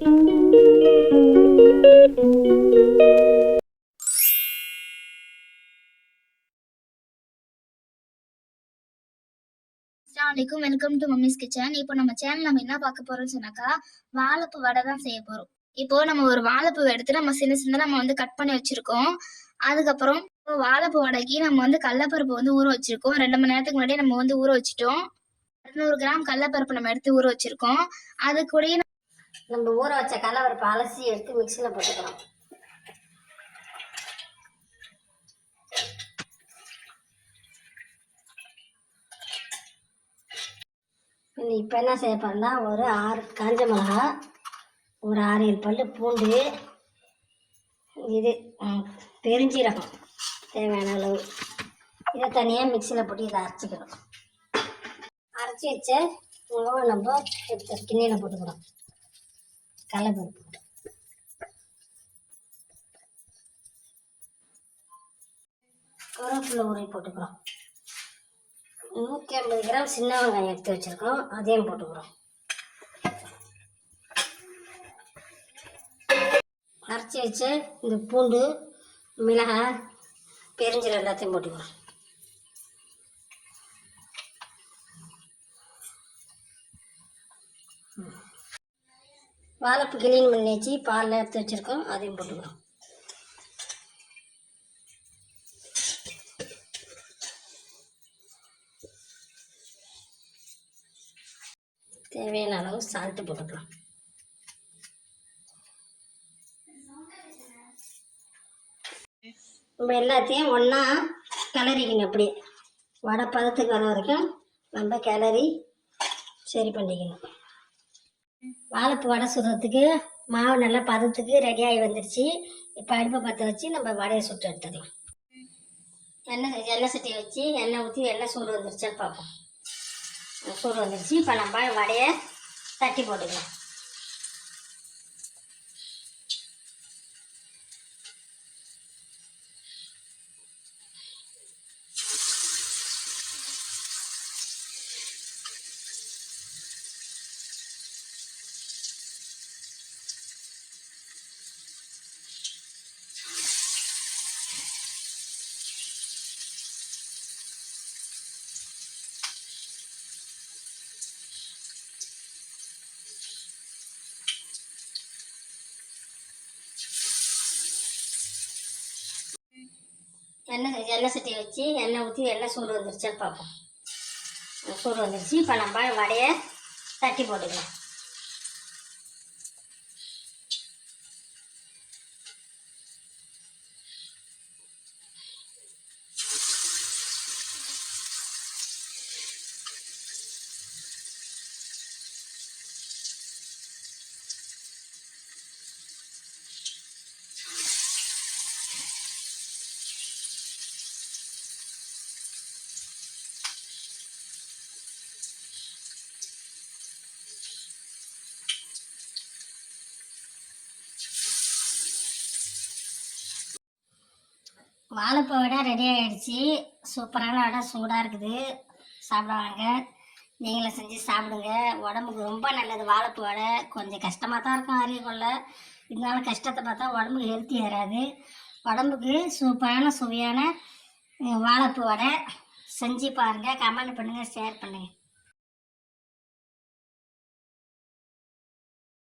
அஸ்ஸலாமு welcome to mummy's kitchen. இப்போ நம்ம சேனல் நம்ம என்ன பார்க்க போறோம்னு சொன்னாக்கா வாழைப்பூ வடை தான் செய்ய போறோம். இப்போ நம்ம ஒரு வாழைப்பூ எடுத்து நம்ம சின்ன சின்னதா நம்ம வந்து கட் பண்ணி வச்சிருக்கோம். அதுக்கப்புறம் வாழைப்பூ வடைக்கு நம்ம வந்து கடலப்பருப்பு வந்து ஊற வச்சிருக்கோம். 2 மணி நேரத்துக்கு முன்னாடி நம்ம வந்து ஊற வச்சிட்டோம். 200 கிராம் கடலப்பருப்பு நம்ம எடுத்து ஊற வச்சிருக்கோம். அது கூடயே நம்ம ஊற வச்ச கடலப்பருப்பு அலசி எடுத்து மிக்சியில் போட்டுக்கிறோம். இப்போ என்ன செய்ய போறோம்னா, ஒரு 6 காஞ்ச மிளகா, ஒரு 6-7 பல்லு பூண்டு, இது பெருஞ்சீரகம் தேவையான அளவு, இதை தனியாக மிக்சியில் போட்டு இதை அரைச்சிக்கிறோம். அரைச்சி வச்ச உணவை நம்ம எடுத்து கிண்ணியில் போட்டுக்கிறோம். கடலைப்பருப்பு கருவேப்பிலை உருவி போட்டுக்கிறோம். 150 கிராம் சின்ன வெங்காயம் எடுத்து வச்சுருக்கோம், அதையும் போட்டுக்கிறோம். அரைச்சி வச்ச இந்த பூண்டு, மிளகாய், பெருஞ்சீரகம் எல்லாத்தையும் போட்டுக்கிறோம். வாழைப்பூ கிளீன் பண்ணி வச்சு பாலில் எடுத்து வச்சுருக்கோம், அதையும் போட்டுக்கிறோம். தேவையான அளவு சால்ட்டு போட்டுக்கலாம். நம்ம எல்லாத்தையும் ஒன்றா கிளறிக்கணும். அப்படியே வடை பதத்துக்கு வர வரைக்கும் நம்ம கிளறி சரி பண்ணிக்கணும். வாழைப்பூ வடை சுடுறதுக்கு மாவு நல்லா பதத்துக்கு ரெடியாகி வந்துடுச்சு. இப்போ அடுப்பை பற்ற வச்சு நம்ம வடையை சுட்டு எடுத்துக்கலாம். எண்ணெய் சட்டியை வச்சு எண்ணெய் ஊற்றி எண்ணெய் சூடு வந்துருச்சான்னு பார்ப்போம். சூடு வந்துருச்சு. இப்போ நம்ம வடையை தட்டி போட்டுக்கலாம். எண்ணெய் சட்டியை வச்சு எண்ணெய் ஊற்றி எண்ணெய் சூடு வந்துருச்சான்னு பார்ப்போம். சூடு வந்துருச்சு. இப்போ நம்ம வடையை தட்டி போட்டுக்கலாம். வாழைப்பூ வடை ரெடி ஆகிடுச்சு. சூப்பரான வடை சூடாக இருக்குது. சாப்பிடுவாங்க, நீங்களும் செஞ்சு சாப்பிடுங்க. உடம்புக்கு ரொம்ப நல்லது வாழைப்பூ வடை. கொஞ்சம் கஷ்டமாக தான் இருக்கும் அறிய கொள்ள, இருந்தாலும் கஷ்டத்தை பார்த்தா உடம்புக்கு ஹெல்த்தி ஏறாது. உடம்புக்கு சூப்பரான சுவையான வாழைப்பூ வடை செஞ்சு பாருங்கள். கமெண்ட் பண்ணுங்கள், ஷேர் பண்ணுங்கள்.